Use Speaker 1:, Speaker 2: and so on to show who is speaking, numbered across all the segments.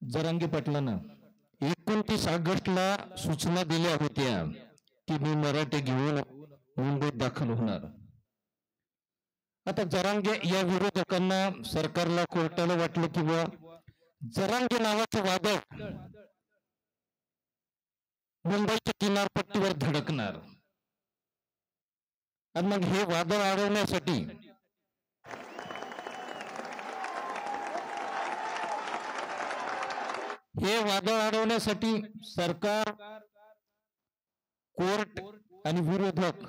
Speaker 1: जरांगे पाटलांना 29 ऑगस्टला सूचना दिल्या होत्या की मी मराठे घेऊन मुंबईत दाखल होणार. आता जरांगे या विरोधकांना सरकारला कोर्टाला वाटलं की बा जरांगे नावाचं वादळ मुंबईच्या किनारपट्टीवर धडकणार आणि मग हे वादळ अडवण्यासाठी सरकार, कोर्ट आणि विरोधक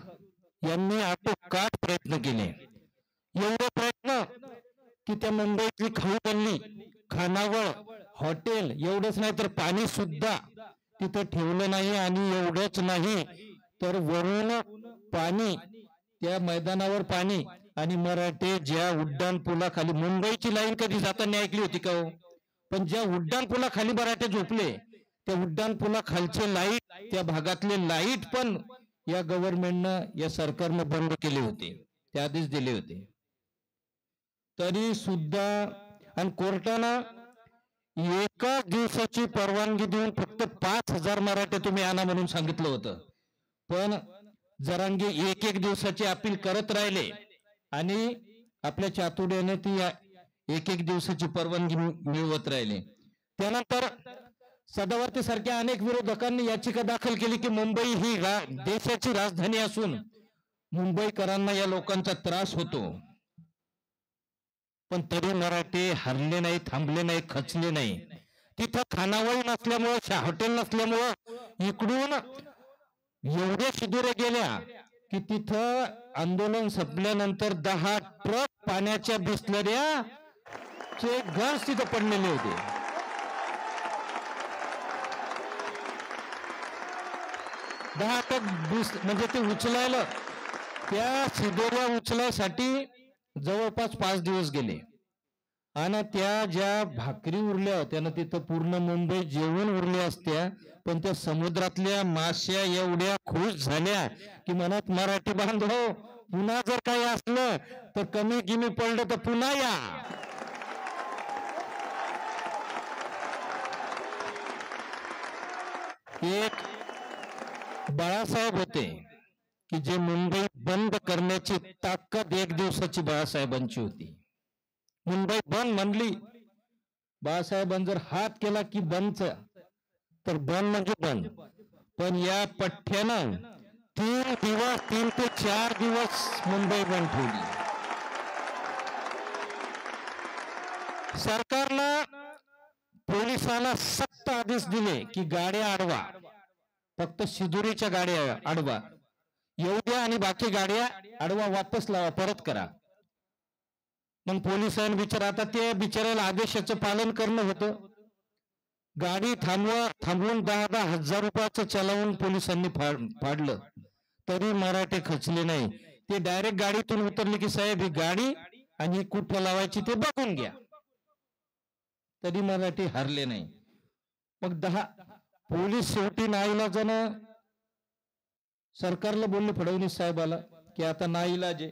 Speaker 1: यांनी आटोकाट प्रयत्न केले. एवढे प्रयत्न की त्या मुंबईतली खाऊ गल्ली, खानावळ, हॉटेल एवढंच नाही तर पाणी सुद्धा तिथं ठेवलं नाही. आणि एवढंच नाही तर वरून पाणी, त्या मैदानावर पाणी. आणि मराठे ज्या उड्डाण पुलाखाली, मुंबईची लाईन कधी जाताना ऐकली होती का हो? पण ज्या उड्डाण पुलाखाली मराठे झोपले, त्या उड्डाण पुलाखालचे लाईट, त्या भागातले लाईट पण या गव्हर्नमेंटनं, या सरकारनं बंद केले होते, ते आदेश दिले होते. तरी सुद्धा आणि कोर्टानं एका दिवसाची परवानगी देऊन फक्त 5,000 मराठे तुम्ही आणा म्हणून सांगितलं होतं. पण जरांगे एक दिवसाची अपील करत राहिले आणि आपल्या चातुर्याने ती एक दिवसाची परवानगी मिळवत राहिले. त्यानंतर सदावर्ती सारख्या अनेक विरोधकांनी याचिका दाखल केली की मुंबई ही देशाची राजधानी असून मुंबईकरांना या लोकांचा त्रास होतो. पण तरी मराठे हरले नाही, थांबले नाही, खचले नाही. तिथं खानावळ नसल्यामुळं, हॉटेल नसल्यामुळं इकडून एवढ्या शिदुऱ्या गेल्या की तिथं आंदोलन संपल्यानंतर 10 ट्रक पाण्याच्या बिस्लऱ्याचे गंज तिथं पडलेले होते. म्हणजे ते उचलायला, त्या शिदोऱ्या उचलायसाठी जवळपास 5 दिवस गेले. आणि त्या ज्या भाकरी उरल्या होत्या ना, तिथं पूर्ण मुंबई जेवण उरल्या असत्या. पण त्या समुद्रातल्या माश्या एवढ्या खुश झाल्या की म्हणत, मराठी बांधव पुन्हा जर काही असलं तर कमी गिमी पडलं तर पुन्हा या. एक बाळासाहेब होते की जे मुंबई बंद करण्याची ताकद 1 दिवसाची बाळासाहेबांची होती. मुंबई बंद म्हणली, बाळासाहेबांनी जर हात केला की बंदचा, तर बंद म्हणजे बंद. पण या पठ्ठ्यानं 3 ते 4 दिवस मुंबई बंद ठेवली. सरकारनं पोलिसांना सक्त आदेश दिले की गाड्या अडवा, फक्त शिदुरीच्या गाड्या अडवा येऊ द्या आणि बाकी गाड्या अडवा, वापस लावा, परत करा. मग पोलिसांनी आता ते बिचाऱ्याला आदेशाचं पालन करणं होतं. गाडी थांबवून 10,000 हजार रुपयाचं चलावून पोलिसांनी फाडलं. तरी मराठे खचले नाही. ते डायरेक्ट गाडीतून उतरले की साहेब ही गाडी आणि कुठं लावायची ते बघून घ्या. तरी मराठी हारले नाही. मग पोलीस शेवटी नाईलाजानं सरकारला बोलले, फडणवीस साहेबाला, की आता नाईलाज आहे.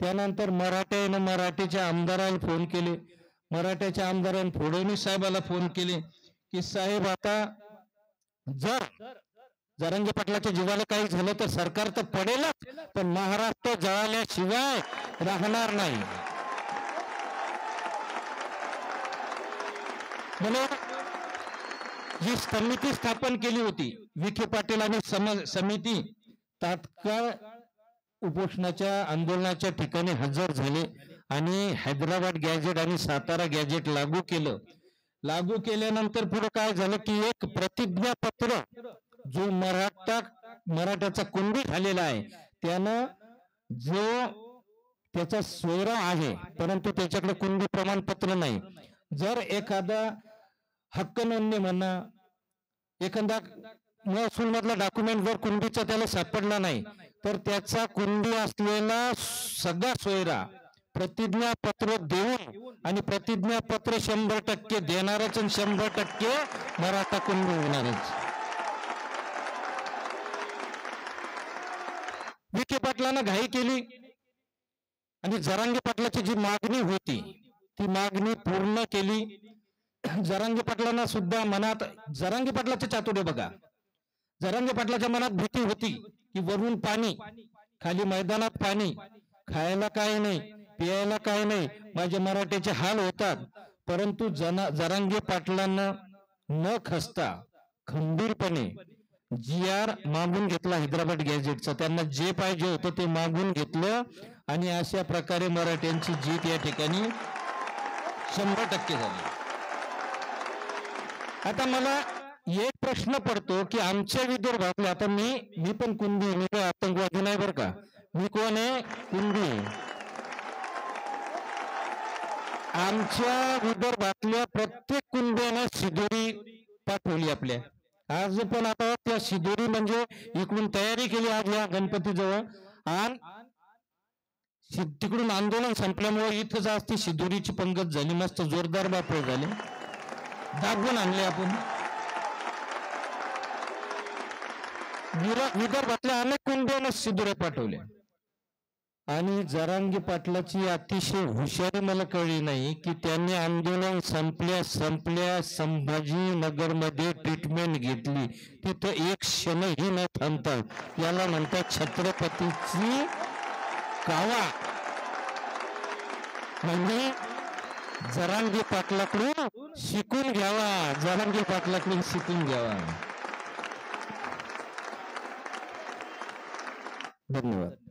Speaker 1: त्यानंतर मराठ्याच्या आमदाराला फोन केले. मराठ्याच्या आमदारांनी फडणवीस साहेबाला फोन केले की साहेब आता जर जरांगे पाटलाच्या जीवाला काही झालं तर सरकार तर पडेलच, पण महाराष्ट्र जळाल्याशिवाय राहणार नाही. म्हणून जी समिती स्थापन केली होती, विखे पाटील आणि समिती तात्काळ उपोषणाच्या आंदोलनाच्या ठिकाणी हजर झाले आणि हैदराबाद गॅजेट आणि सातारा गॅजेट लागू केलं. लागू केल्यानंतर पुढे काय झालं की एक प्रतिज्ञापत्र जो मराठ्याचा कुणबी झालेला आहे, त्यानं जो त्याचा सोयरा आहे परंतु त्याच्याकडे कुणबी प्रमाणपत्र नाही, जर एखादा हक्क नोंदणी म्हणा, एखादा महसूल मधला डॉक्युमेंट जर कुणबीचा त्याला सापडला नाही तर त्याचा कुणबी असलेला सगळा सोयरा प्रतिज्ञापत्र देऊन, आणि प्रतिज्ञापत्र 100% देणारच आणि 100% मराठा कुणबी होणारच. विखे पाटलानं घाई केली आणि जरांगे पाटलाची जी मागणी होती ती मागणी पूर्ण केली. जरांगे पाटलांना सुद्धा मनात, जरांगे पाटलाचे चातुर्य बघा, जरांगे पाटलाच्या मनात भीती होती की वरून पाणी, खाली मैदानात पाणी, खायला काय नाही, प्यायला काय नाही, माझे मराठ्याचे हाल होतात. परंतु जरांगे पाटलांना न खसता खंबीरपणे GR मागून घेतला हैदराबाद गॅझेटचा. त्यांना जे पाहिजे होतं ते मागून घेतलं आणि अशा प्रकारे मराठ्यांची जीत या ठिकाणी 100% झाली. आता मला एक प्रश्न पडतो की आमच्या विदर्भातले, आता मी पण कुंभी, मी काय आतंकवादी नाही बरं का, मी कोण आहे, कुंभी. आमच्या विदर्भातल्या प्रत्येक कुंभ्याने शिदोरी पाठवली आपल्या. आज पण आता त्या शिदोरी म्हणजे इकडून तयारी केली आज या गणपतीजवळ, आणि तिकडून आंदोलन संपल्यामुळे इथं आज ती शिदोरीची पंगत झाली, मस्त जोरदार बापळ झाले, दाबून आणले आपण. विदर्भातल्या अनेक कुंभ्याने शिदोऱ्या पाठवल्या. आणि जरांगे पाटलाची अतिशय हुशारी मला कळली नाही की त्यांनी आंदोलन संपल्या संभाजीनगरमध्ये ट्रीटमेंट घेतली, तिथं एक क्षणही न थांबता. याला म्हणतात छत्रपतीची कावा. म्हणजे जरांगे पाटलाकडून शिकून घ्यावा, जरांगे पाटलाकडून शिकून घ्यावा. धन्यवाद.